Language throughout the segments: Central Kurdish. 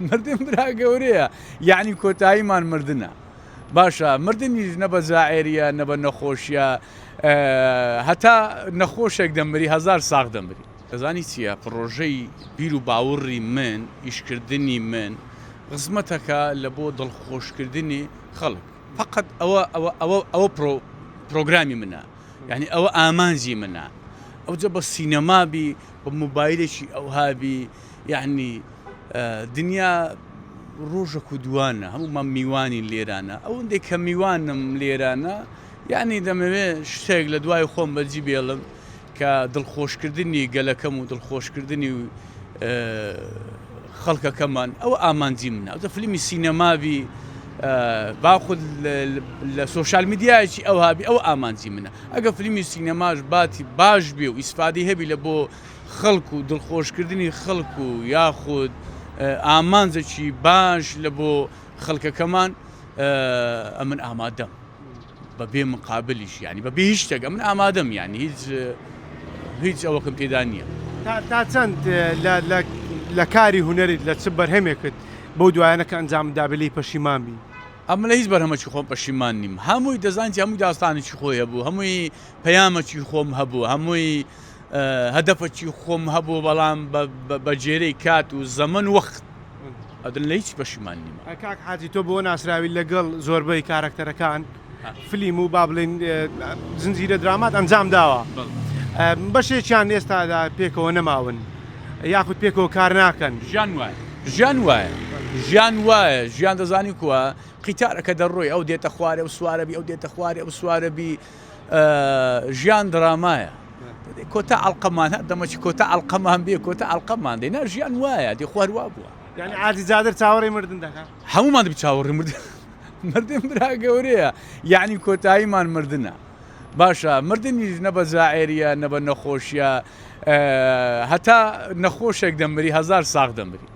مردن برا گەورەیە یعنی کۆتاییمان مردنە باشە مردنی نەبە زائێریە نەبە نەخۆشیە هەتا نەخۆشێک دەمبری هزار ساغ دەمبری دەزانی چییە پرۆژەی بیر و باوەڕی من ئیشکردنی من خزمەتەکە لە بۆ دڵخۆشکردنی خەڵک فقط ئەوە پرۆگرامی منە یعنی ئەوە ئامانجی منە ئەو جە بە سینەمابی بە موبایلێکی ئەوهابی یعنی دنیا ڕۆژە و دوانە هەمومان میوانی لێرانە ئەوەندێک کە میوانم لێرانە یعنی دەمەوێت شتێک لە دوای خۆم بەجی بێڵم کە دڵخۆشکردنی گەلەکەم و دڵخۆشکردنی خەڵکەکەمان ئەوە ئامانجی منە ئەو فیلمی سینەماوی باخود لە سۆشال میدیایکی ئەوهابی ئەوە ئامانجی منە ئەگە فیلمی سینەماش باتی باش بێ و ئیسفادی هەبی لە بۆ خەڵک و دڵخۆشکردنی خەڵک و یاخود ئامانجێکی باش لە بۆ خەڵکەکەمان ئەمن ئامادەم بەبێ مقابلیش ینی بەبێ هیچ شتێک ئەمن ئامادەم ینی هیچ ئەوەکەم تێدا نییە تا چەند لە کاری هوەریت لە چ بەرهەمێکت بۆ دوایانە کە ئەنجام دابلی پەشیمان بی ئەمە لە هیچ بەرهەمەکی خۆم پەشیمان نیم هەمووی دەزانیتی هەمووی داستانێکی خۆی هەبوو هەمووی پەیامەکی خۆم هەبوو هەمووی هەدەفەکی خۆم هەبوو بەڵام بە جێرەی کات و زەمن وەخت ئەدن لە هیچ پەشیمان نیمە کاک حاجی تۆ بۆ ناسراوی لەگەڵ زۆربەی کارکتەرەکان فیلم و با بڵێن زنجیرە درامات ئەنجام داوە بەشێکیان ئێستادا پێکەوە نەماون یاخود پێکەوە کار ناکەن ژیان وایە ژیان وایە ژیان دەزانی کووە قیتارەکە دەڕۆی ئەو دێتە خوارێ و سوارەبی ئەو دێتە خوارێ و سوارەبی ژیان درامایە کۆتا ئەڵقەمان دەمەچی کۆتا ئەڵقەمان بێ کۆتا ئەڵقەمان دێنا ژیان وایە دی خوار وا بووە یعنی عادی زادر چاوەڕێی مردن دەکات هەمومان دەبی چاوەڕێی مردن برا گەورەیە یعنی کۆتاییمان مردنە باشە مردنی نەبە زائێریە نەبە نەخۆشیە هەتا نەخۆشێک دەمبری هزار ساغ دەمبری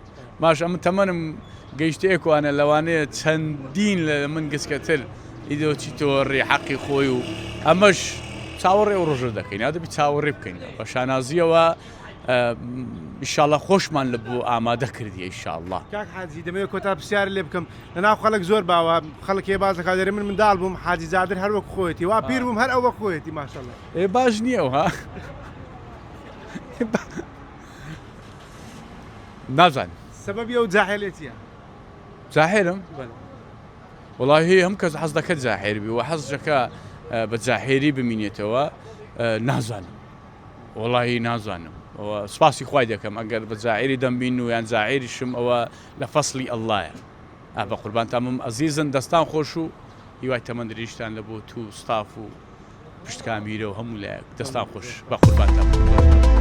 باش ئەمە تەمەنم گەیشتەیەکوانە لەوانەیە چەندین لە من گسکەتر ئیدۆچی تۆڕێ حەقی خۆی و ئەمەش چاوەڕێ و ڕۆژە دەکەین یا دەبی چاوەڕێ بکەین بە شانازیەوە ئیشاڵڵا خۆشمان لە بۆ ئامادە کردی ئیشاڵڵا کاک حاجی دەمەوێت کۆتا پرسیار لێ بکەم لەناو خەڵک زۆر باوە خەڵک ێ باز دەکات دەرێ من منداڵ بووم حاجی زادر هەر وەک خۆیەتی وا پیر بووم هەر ئەو وەک خۆیەتی ماشەڵڵا ئێ باش نییە ها نازان سەبەبی ئەو جاهێلێتیە جاهێرم وڵاهی هەم کەس حەز دەکەت جاهێر بی و حەزەکە بە جاهێری بمینێتەوە نازانم وڵاهی نازانم سپاسی خوای دەکەم ئەگەر بە جاهێری دەمبین و یان جاهێریشم ئەوە لە فەسڵی ئەڵڵایە بە قوربانتانم ئەزیزن دەستان خۆش و هیوای تەمەندریشتان لە بۆ تو ستاف و پشتکامیرە و هەموو لایەک دەستان خۆش بە قوربانتان